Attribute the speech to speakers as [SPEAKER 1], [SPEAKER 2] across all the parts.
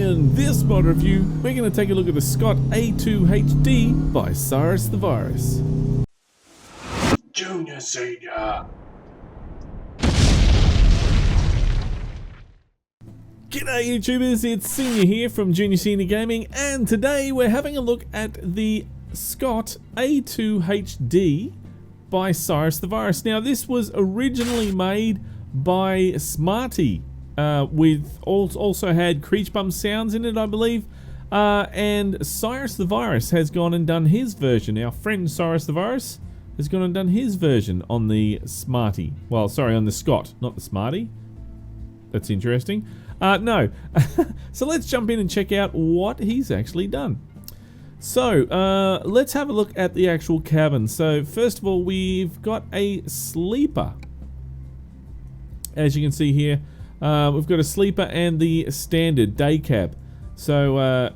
[SPEAKER 1] In this mod review, we're going to take a look at the SCOT A2HD by Arse the Virus.
[SPEAKER 2] Junior Senior.
[SPEAKER 1] G'day YouTubers, it's Senior here from Junior Senior Gaming, and today we're having a look at the SCOT A2HD by Arse the Virus. Now this was originally made by Smarty, with also had Creech Bum sounds in it, I believe, and Cyrus the Virus has gone and done his version. Our friend Cyrus the Virus has gone and done his version on the Smarty. Well, sorry, on the SCOT, not the Smarty. That's interesting. No. So let's jump in and check out what he's actually done. So, let's have a look at the actual cabin. So, first of all, we've got a sleeper. As you can see here, we've got a sleeper and the standard day cab. So, a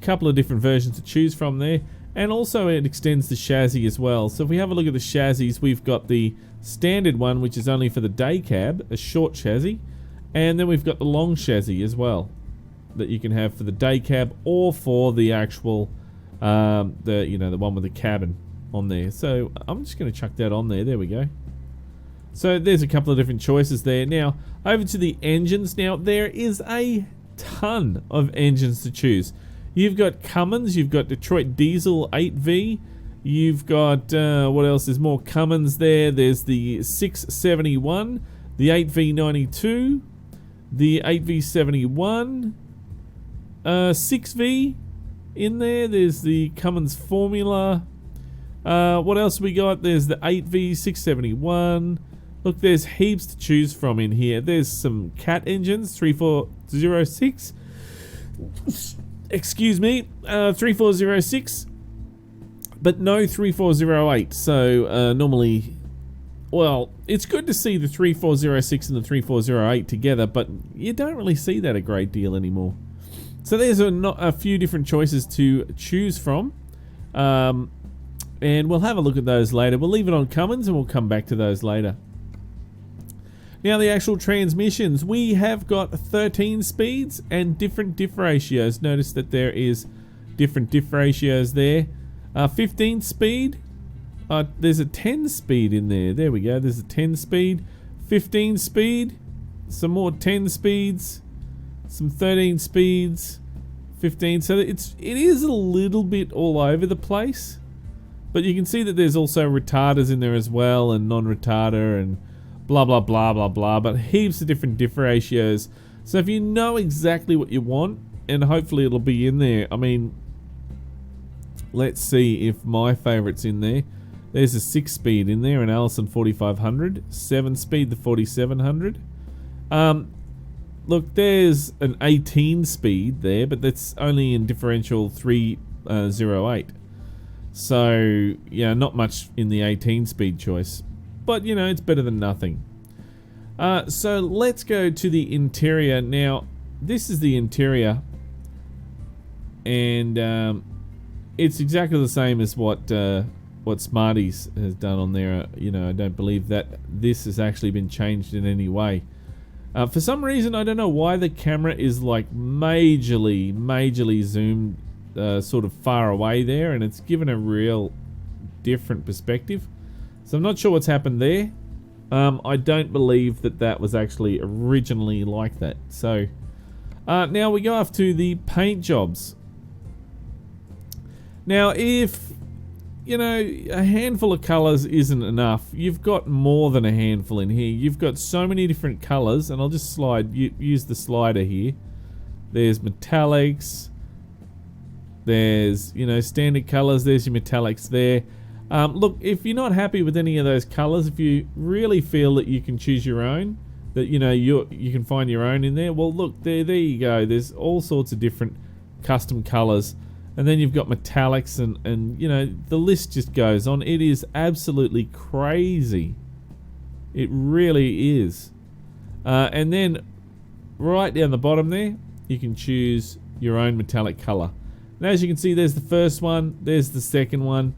[SPEAKER 1] couple of different versions to choose from there. And also it extends the chassis as well. So if we have a look at the chassis, we've got the standard one, which is only for the day cab, a short chassis. And then we've got the long chassis as well, that you can have for the day cab or for the actual, the one with the cabin on there. So I'm just going to chuck that on there. There we go. So there's a couple of different choices there. Now over to the engines. Now there is a ton of engines to choose. You've got Cummins, you've got Detroit Diesel 8V, you've got, what else, there's more Cummins there, there's the 671, the 8V92, the 8V71, 6V in there, there's the Cummins Formula, what else we got, there's the 8V671, look, there's heaps to choose from in here. There's some CAT engines, 3406, excuse me, 3406, but no 3408. So normally, well, it's good to see the 3406 and the 3408 together, but you don't really see that a great deal anymore. So there's a few different choices to choose from, and we'll have a look at those later. We'll leave it on Cummins and we'll come back to those later. Now the actual transmissions, we have got 13 speeds and different diff ratios. Notice that there is different diff ratios there. 15 speed, there's a 10 speed in there. There we go, there's a 10 speed, 15 speed, some more 10 speeds, some 13 speeds, 15. So it is a little bit all over the place. But you can see that there's also retarders in there as well, and non-retarder, and blah blah blah blah blah, but heaps of different diff ratios. So if you know exactly what you want, and hopefully it'll be in there. I mean, let's see if my favourite's in there. There's a 6-speed in there, an Allison 4500, 7-speed the 4700. Look, there's an 18-speed there, but that's only in differential 308. So yeah, not much in the 18-speed choice. But, you know, it's better than nothing. So let's go to the interior. Now, this is the interior. And it's exactly the same as what Smarties has done on there. You know, I don't believe that this has actually been changed in any way. For some reason, I don't know why the camera is like majorly zoomed sort of far away there. And it's given a real different perspective. So I'm not sure what's happened there. I don't believe that was actually originally like that. So now we go off to the paint jobs. Now if, you know, a handful of colors isn't enough, you've got more than a handful in here. You've got so many different colors, and I'll just use the slider here. There's metallics. There's, you know, standard colors. There's your metallics there. Look, if you're not happy with any of those colors, if you really feel that you can choose your own, that, you know, you can find your own in there, well, look, there you go. There's all sorts of different custom colors. And then you've got metallics, and you know, the list just goes on. It is absolutely crazy. It really is. And then right down the bottom there, you can choose your own metallic color. And as you can see, there's the first one, there's the second one,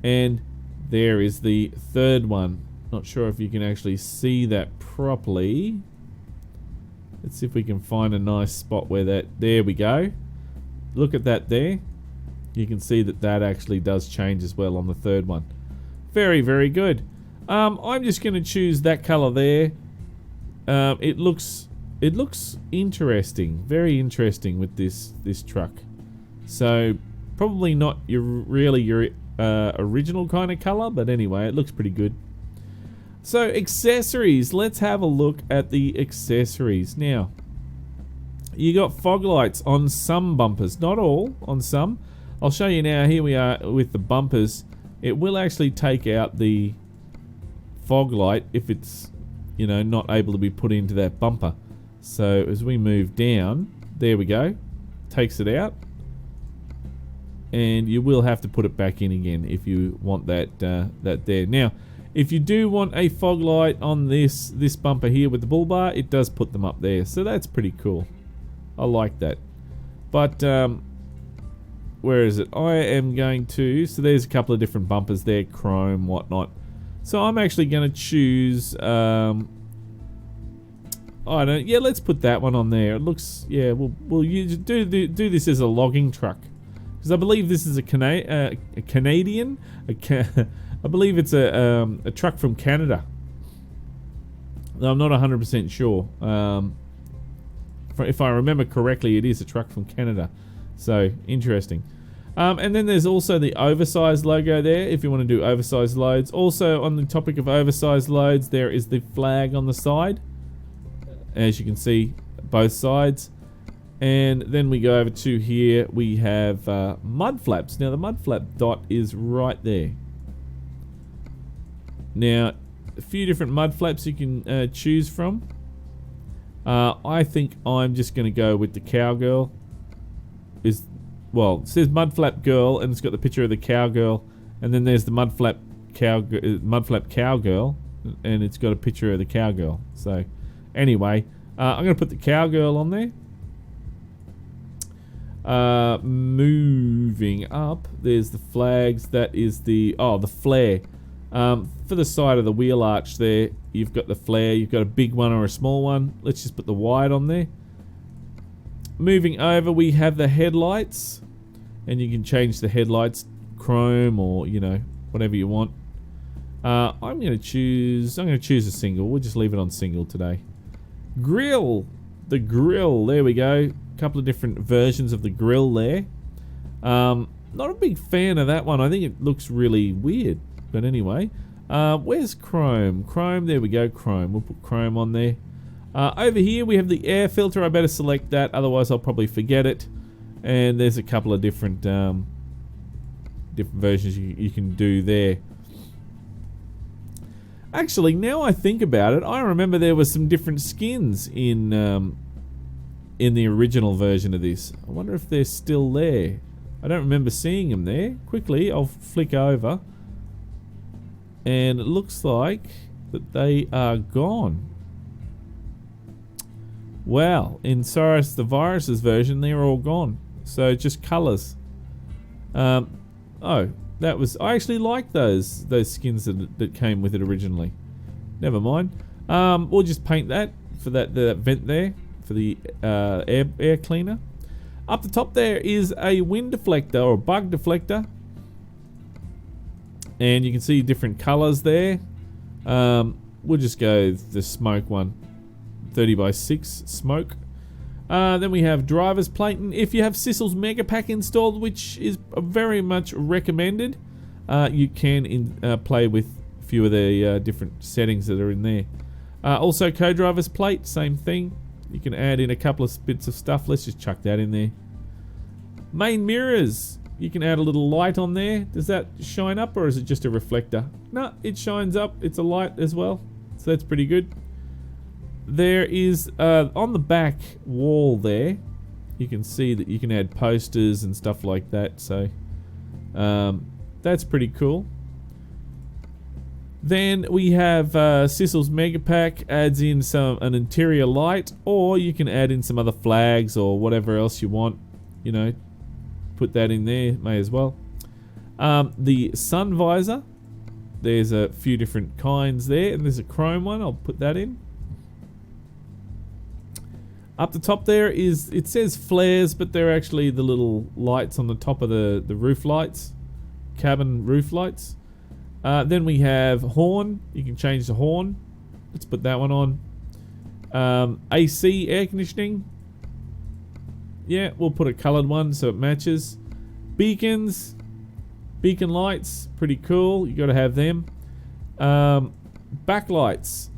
[SPEAKER 1] and there is the third one. Not sure if you can actually see that properly. Let's see if we can find a nice spot where that... There we go. Look at that there. You can see that that actually does change as well on the third one. Very, very good. I'm just going to choose that color there. It looks interesting. Very interesting with this truck. So probably not your original kind of color, but anyway, it looks pretty good. So accessories. Let's have a look at the accessories now. You got fog lights on some bumpers, not all, on some. I'll show you now. Here we are with the bumpers. It will actually take out the fog light if it's, you know, not able to be put into that bumper. So as we move down, there we go, takes it out, and you will have to put it back in again if you want that there. Now, if you do want a fog light on this bumper here with the bull bar, it does put them up there, so that's pretty cool. I like that. But where is it? I am going to... So there's a couple of different bumpers there, chrome, whatnot. So I'm actually going to choose... I don't... Yeah, let's put that one on there. It looks... Yeah, we'll do this as a logging truck. Because I believe this is a Canadian... I believe it's a truck from Canada. I'm not 100% sure. If I remember correctly, it is a truck from Canada. So, interesting. And then there's also the oversized logo there, if you want to do oversized loads. Also, on the topic of oversized loads, there is the flag on the side. As you can see, both sides. And then we go over to here, we have mud flaps. Now, the mud flap dot is right there. Now, a few different mud flaps you can choose from. I think I'm just going to go with the cowgirl. Well, it says mud flap girl, and it's got the picture of the cowgirl, and then there's the mud flap cowgirl, and it's got a picture of the cowgirl. So, anyway, I'm going to put the cowgirl on there. Moving up, there's the flags. That is the flare. For the side of the wheel arch there, you've got the flare. You've got a big one or a small one. Let's just put the wide on there. Moving over, we have the headlights, and you can change the headlights chrome or, you know, whatever you want. I'm going to choose a single. We'll just leave it on single today. Grill, the grill. There we go. A couple of different versions of the grill there. Not a big fan of that one. I think it looks really weird. But anyway, where's chrome? Chrome, there we go, chrome. We'll put chrome on there. Over here we have the air filter. I better select that, otherwise I'll probably forget it. And there's a couple of different versions you can do there. Actually, now I think about it, I remember there were some different skins in the original version of this. I wonder if they're still there. I don't remember seeing them there. Quickly, I'll flick over. And it looks like that they are gone. Well, in Cyrus the Virus's version, they're all gone. So just colours. Oh, that was... I actually like those skins that came with it originally. Never mind. We'll just paint that for that vent there for the air cleaner. Up the top there is a wind deflector or bug deflector. And you can see different colours there. We'll just go the smoke one. 30x6 smoke. Then we have driver's plating. If you have Sizzles Mega Pack installed, which is very much recommended, you can play with a few of the different settings that are in there. Also co-driver's plate, same thing. You can add in a couple of bits of stuff. Let's just chuck that in there. Main mirrors. You can add a little light on there. Does that shine up or is it just a reflector? No, it shines up. It's a light as well. So that's pretty good. There is, on the back wall there, you can see that you can add posters and stuff like that. So that's pretty cool. Then we have Sizzles Mega Pack adds in an interior light, or you can add in some other flags or whatever else you want. You know, put that in there, may as well. The sun visor, there's a few different kinds there, and there's a chrome one. I'll put that in. Up the top there is, it says flares, but they're actually the little lights on the top of the roof lights, cabin roof lights. Then we have horn. You can change the horn. Let's put that one on. AC air conditioning. Yeah, we'll put a coloured one so it matches. Beacons. Beacon lights. Pretty cool. You got to have them. Backlights.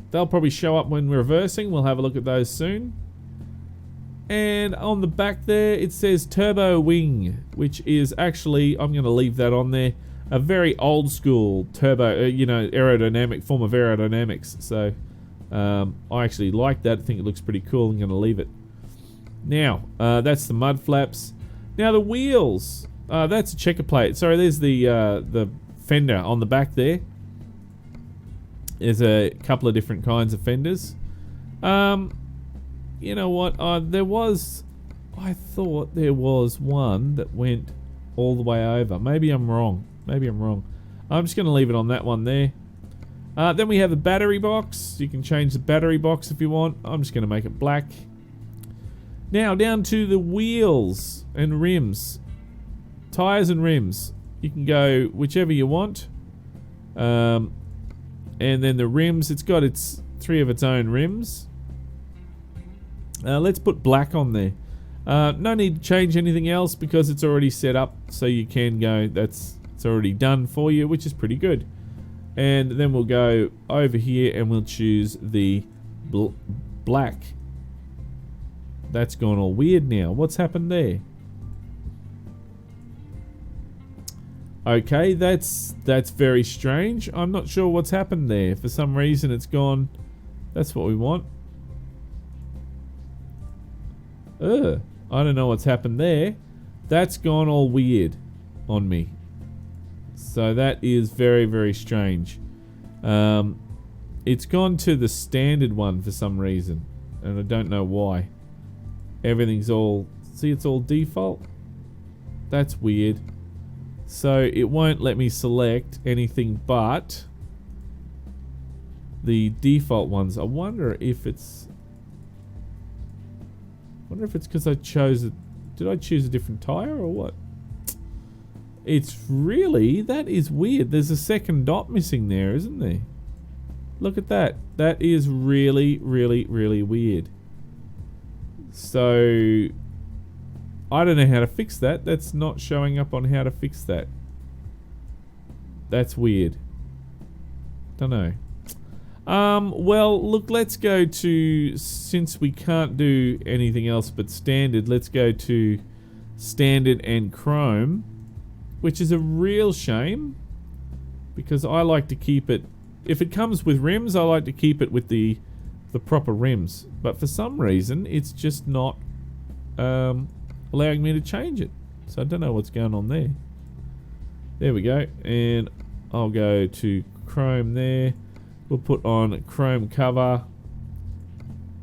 [SPEAKER 1] They'll probably show up when reversing. We'll have a look at those soon. And on the back there, it says turbo wing, which is actually, I'm going to leave that on there, a very old school turbo, you know, aerodynamic form of aerodynamics. So I actually like that. I think it looks pretty cool. I'm going to leave it. Now, that's the mud flaps. Now the wheels, that's a checker plate. Sorry, there's the fender on the back there. There's a couple of different kinds of fenders. You know what? I thought there was one that went all the way over. Maybe I'm wrong. I'm just going to leave it on that one there. Then we have the battery box. You can change the battery box if you want. I'm just going to make it black. Now down to the wheels and rims. Tires and rims. You can go whichever you want. And then the rims, it's got its 3 of its own rims. Let's put black on there. No need to change anything else because it's already set up, so you can go, it's already done for you, which is pretty good. And then we'll go over here and we'll choose the black. That's gone all weird now. What's happened there? Okay, that's very strange. I'm not sure what's happened there. For some reason it's gone. That's what we want. I don't know what's happened there. That's gone all weird on me. So that is very, very strange. It's gone to the standard one for some reason, and I don't know why. Everything's all, see, it's all default. That's weird. So it won't let me select anything but the default ones. I wonder if it's because I chose it. Did I choose a different tire or what? It's really, that is weird. There's a second dot missing there, isn't there? Look at that. That is really, really, really weird. So I don't know how to fix that. That's not showing up on how to fix that. That's weird. Don't know. Well, look, let's go to, since we can't do anything else but standard, let's go to standard and chrome, which is a real shame because I like to keep it, if it comes with rims, I like to keep it with the proper rims, but for some reason it's just not allowing me to change it, so I don't know what's going on there. There we go, and I'll go to chrome there. We'll put on chrome cover,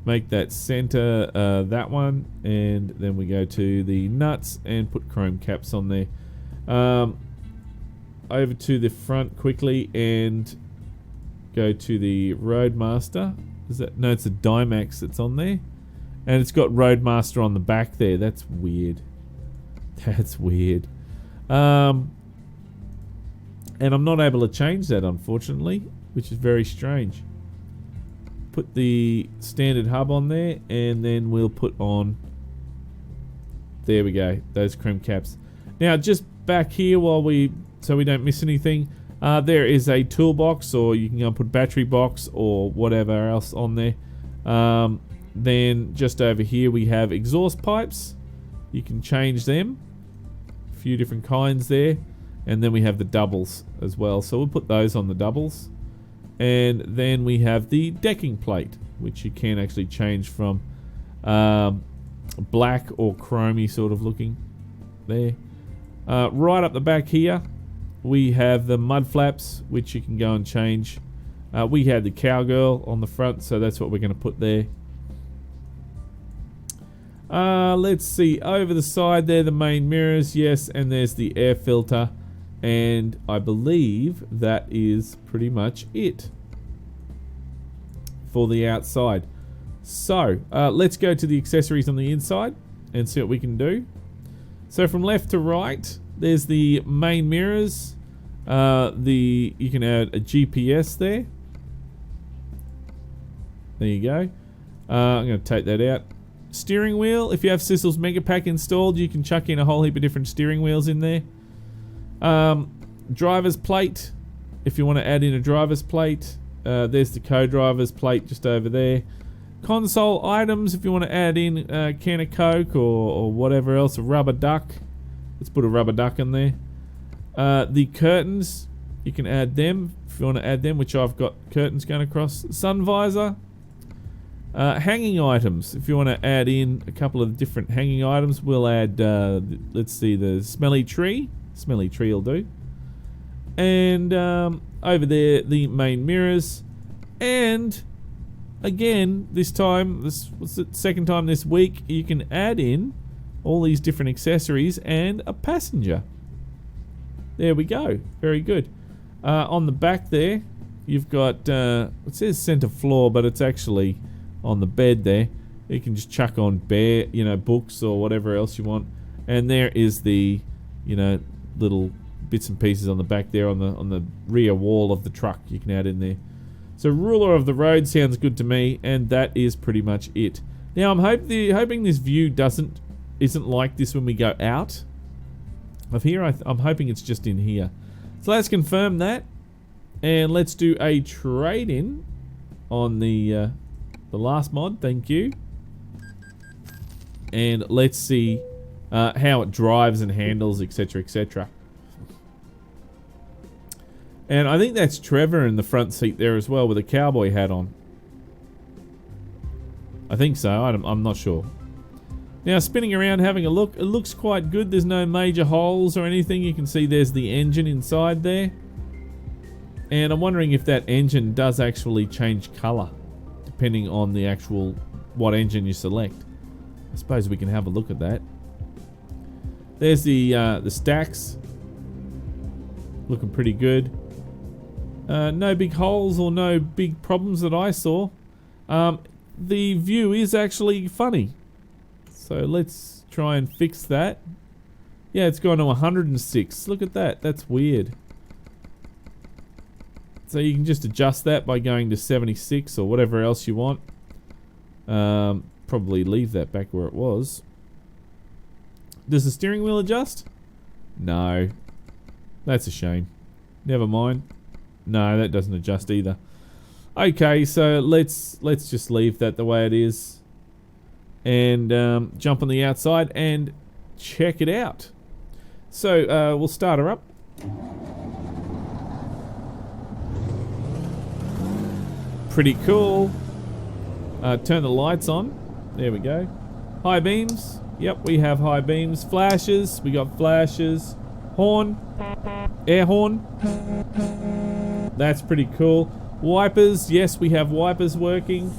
[SPEAKER 1] make that center that one, and then we go to the nuts and put chrome caps on there. Over to the front quickly and go to the Roadmaster. Is that, no, it's a Dymax that's on there, and it's got Roadmaster on the back there. That's weird. That's weird. And I'm not able to change that, unfortunately, which is very strange. Put the standard hub on there, and then we'll put on, there we go, those chrome caps. Now just back here, so we don't miss anything, there is a toolbox, or you can go and put battery box or whatever else on there. Then just over here we have exhaust pipes. You can change them, a few different kinds there. And then we have the doubles as well, so we'll put those on the doubles. And then we have the decking plate, which you can actually change from black or chromey sort of looking there. Right up the back here we have the mud flaps, which you can go and change. We had the cowgirl on the front, so that's what we're going to put there. Let's see, over the side there, the main mirrors, yes, and there's the air filter. And I believe that is pretty much it for the outside. So let's go to the accessories on the inside and see what we can do. So from left to right, there's the main mirrors. You can add a GPS there. There you go. I'm going to take that out. Steering wheel. If you have Sizzles Mega Pack installed, you can chuck in a whole heap of different steering wheels in there. Driver's plate. If you want to add in a driver's plate, there's the co-driver's plate just over there. Console items. If you want to add in a can of Coke or whatever else, a rubber duck. Let's put a rubber duck in there. The curtains. You can add them if you want to add them, which I've got curtains going across. Sun visor. Hanging items. If you want to add in a couple of different hanging items, we'll add, let's see, the smelly tree. Smelly tree will do. And over there, the main mirrors. And again, this time, what's the second time this week, you can add in all these different accessories and a passenger. There we go. Very good. On the back there, you've got, it says center floor, but it's actually on the bed there. You can just chuck on books or whatever else you want. And there is the, little bits and pieces on the back there on the rear wall of the truck you can add in there. So ruler of the road sounds good to me, and that is pretty much it. Now I'm hoping this view isn't like this when we go out of here. I'm hoping it's just in here. So let's confirm that, and let's do a trade-in on the last mod. Thank you. And let's see how it drives and handles, etc., etc. And I think that's Trevor in the front seat there as well with a cowboy hat on. I think so. I'm not sure. Now spinning around having a look, it looks quite good. There's no major holes or anything. You can see there's the engine inside there. And I'm wondering if that engine does actually change colour depending on the actual what engine you select. I suppose we can have a look at that. There's the stacks. Looking pretty good. No big holes or no big problems that I saw. The view is actually funny. So let's try and fix that. Yeah, it's gone to 106. Look at that. That's weird. So you can just adjust that by going to 76 or whatever else you want. Probably leave that back where it was. Does the steering wheel adjust? No. That's a shame. Never mind. No, that doesn't adjust either. Okay, so let's just leave that the way it is. And jump on the outside and check it out. So we'll start her up. Pretty cool. Turn the lights on. There we go. High beams. Yep, we have high beams. Flashes. We got flashes. Horn. Air horn. That's pretty cool. Wipers. Yes, we have wipers working.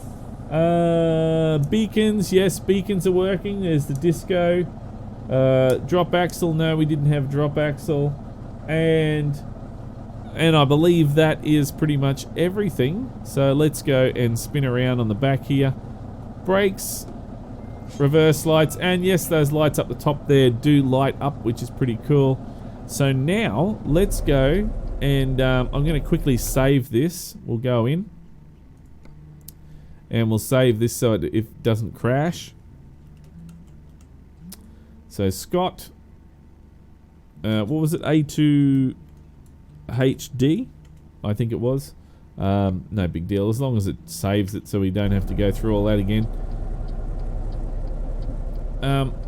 [SPEAKER 1] Beacons. Yes, beacons are working. There's the disco. Drop axle. No, we didn't have drop axle. And I believe that is pretty much everything. So let's go and spin around on the back here. Brakes, reverse lights, and yes, those lights up the top there do light up, which is pretty cool. So now let's go and I'm going to quickly save this. We'll go in and we'll save this so it doesn't crash. So SCOT, what was it? A2HD, I think it was. No big deal, as long as it saves it so we don't have to go through all that again.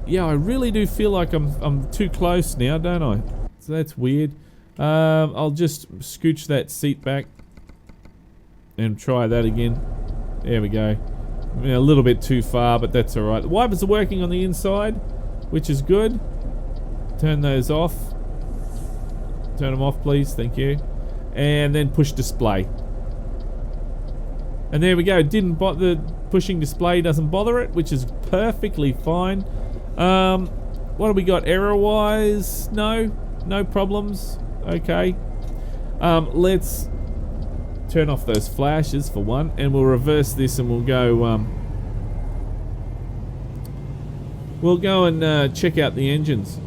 [SPEAKER 1] Yeah, I really do feel like I'm too close now, don't I? So that's weird. I'll just scooch that seat back and try that again. There we go. I mean, a little bit too far, but that's alright. The wipers are working on the inside, which is good. Turn those off. Turn them off, please. Thank you. And then push display. And there we go. Didn't bother. Pushing display doesn't bother it, which is perfectly fine. What do we got error-wise? No problems. Okay. Let's turn off those flashes for one, and we'll reverse this, and we'll go We'll go and check out the engines.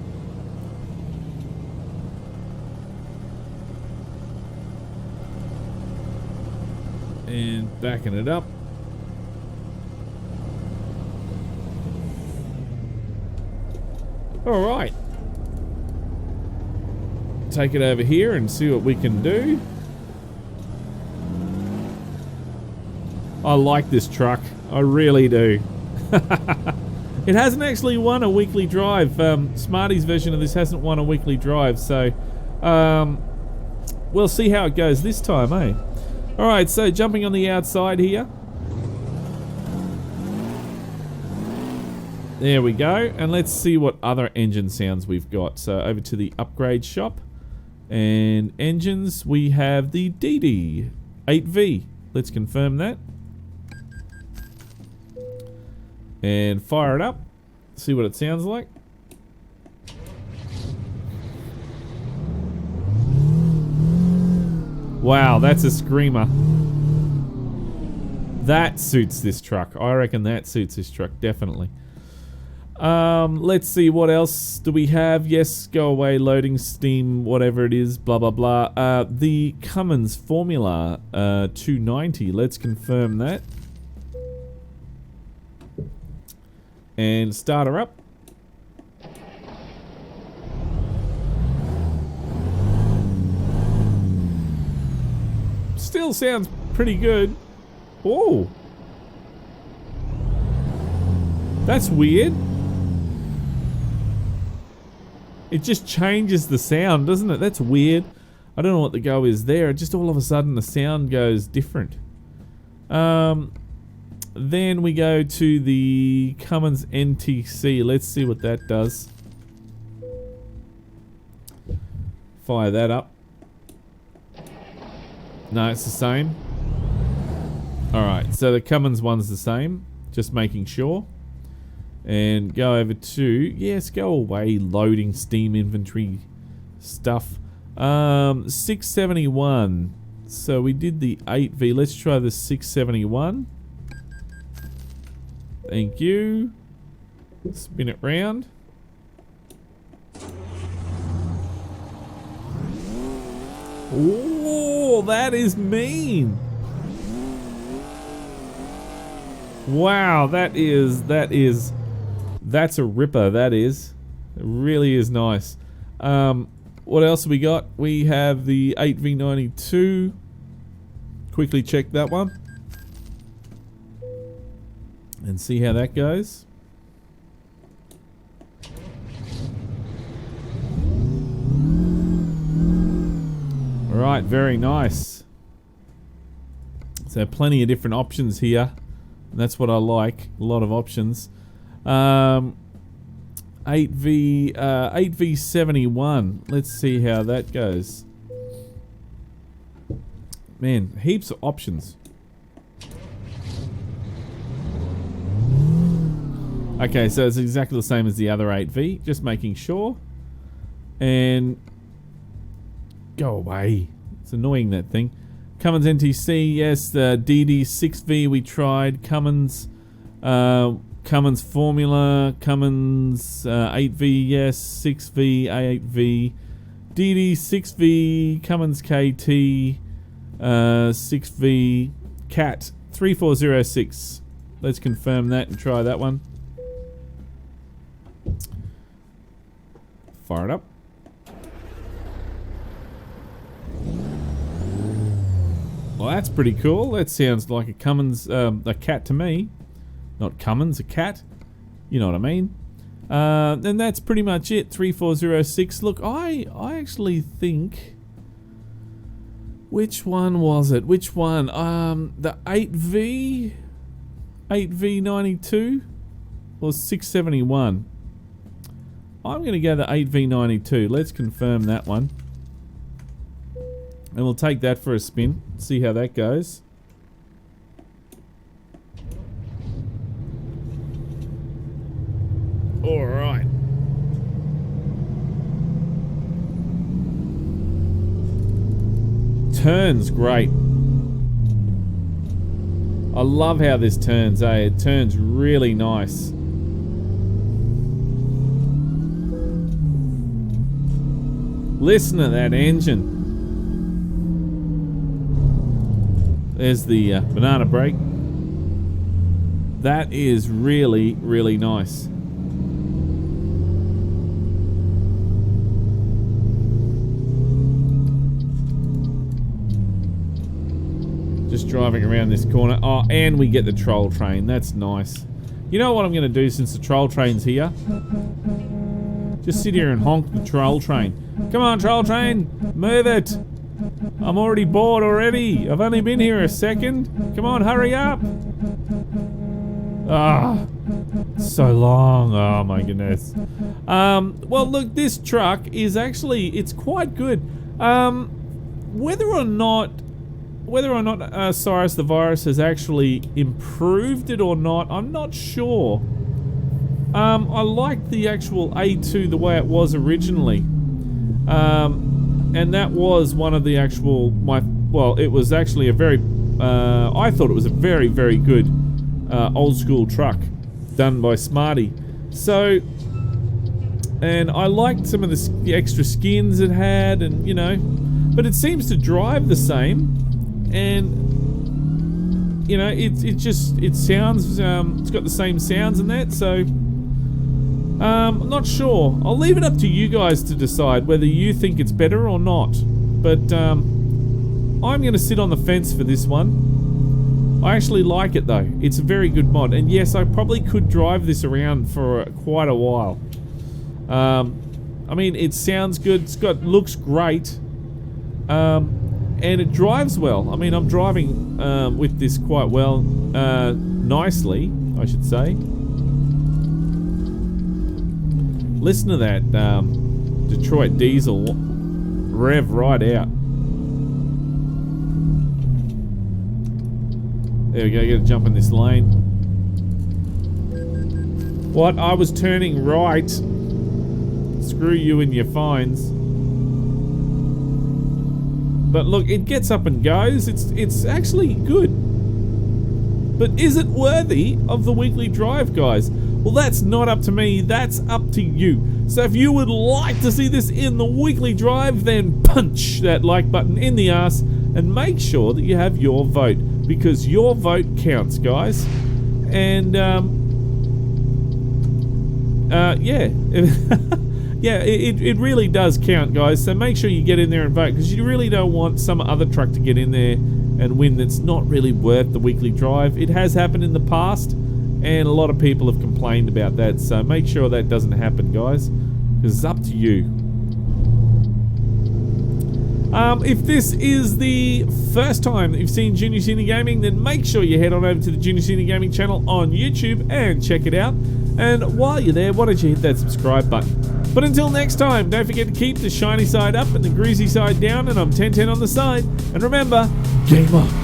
[SPEAKER 1] And backing it up. All right. Take it over here and see what we can do. I like this truck. I really do. It hasn't actually won a weekly drive. Smarty's version of this hasn't won a weekly drive, so we'll see how it goes this time, eh? Alright, so jumping on the outside here. There we go, and let's see what other engine sounds we've got. So over to the upgrade shop, and engines, we have the DD8V. Let's confirm that. And fire it up, see what it sounds like. Wow, that's a screamer. That suits this truck. I reckon that suits this truck, definitely. Let's see, what else do we have? Yes, go away, loading steam, whatever it is, blah, blah, blah. The Cummins Formula 290, let's confirm that. And start her up. Still sounds pretty good. Oh, that's weird. It just changes the sound, doesn't it? That's weird. I don't know what the go is there. Just all of a sudden the sound goes different. Then we go to the Cummins NTC. Let's see what that does. Fire that up. No, it's the same. Alright, so the Cummins one's the same. Just making sure. And go over to... Yes, go away, loading steam inventory stuff. 671. So we did the 8V. Let's try the 671. Thank you. Spin it round. Oh, that is mean. Wow, that's a ripper, that is. It really is nice. What else have we got? We have the 8V92. Quickly check that one. And see how that goes. Alright, very nice. So plenty of different options here. And that's what I like. A lot of options. 8V71. Let's see how that goes. Man, heaps of options. Okay, so it's exactly the same as the other 8V, just making sure. And go away. It's annoying, that thing. Cummins NTC, yes. The DD6V we tried. Cummins Formula. Cummins 8V, yes. 6V, A8V. DD6V. Cummins KT. 6V. CAT 3406. Let's confirm that and try that one. Fire it up. Well, that's pretty cool. That sounds like a Cummins, a cat to me. Not Cummins, a cat. You know what I mean. And that's pretty much it. 3406. Look, I actually think... Which one was it? Which one? The 8V? 8V92? Or 671? I'm going to go the 8V92. Let's confirm that one. And we'll take that for a spin. See how that goes. Alright. Turns great. I love how this turns, eh? It turns really nice. Listen to that engine. There's the banana brake. That is really, really nice. Just driving around this corner. Oh, and we get the troll train. That's nice. You know what I'm going to do since the troll train's here? Just sit here and honk the troll train. Come on, troll train. Move it. I'm already bored already. I've only been here a second. Come on, hurry up. Ah, so long. Oh my goodness. Well, look, this truck is actually, it's quite good. Whether or not Cyrus the Virus has actually improved it or not, I'm not sure. I like the actual A2 the way it was originally. And that was one of the actual, well, it was actually a very, I thought it was a very, very good old school truck done by Smarty. So, and I liked some of the extra skins it had, and you know, but it seems to drive the same. And you know, it sounds, it's got the same sounds and that, so I'm not sure. I'll leave it up to you guys to decide whether you think it's better or not, but I'm gonna sit on the fence for this one. I actually like it though. It's a very good mod, and yes, I probably could drive this around for quite a while. I mean, it sounds good, looks great. And it drives well. I mean, I'm driving with this quite well, nicely, I should say. Listen to that Detroit diesel rev right out. There we go, gotta jump in this lane. What? I was turning right. Screw you and your fines. But look, it gets up and goes. It's actually good. But is it worthy of the weekly drive, guys? Well, that's not up to me. That's up to you. So if you would like to see this in the weekly drive, then punch that like button in the arse and make sure that you have your vote, because your vote counts, guys. And yeah. Yeah, it really does count, guys, so make sure you get in there and vote, because you really don't want some other truck to get in there and win that's not really worth the weekly drive. It has happened in the past, and a lot of people have complained about that, so make sure that doesn't happen, guys, because it's up to you. If this is the first time that you've seen Junior Senior Gaming, then make sure you head on over to the Junior Senior Gaming channel on YouTube and check it out. And while you're there, why don't you hit that subscribe button? But until next time, don't forget to keep the shiny side up and the greasy side down, and I'm 1010 on the side. And remember, game on.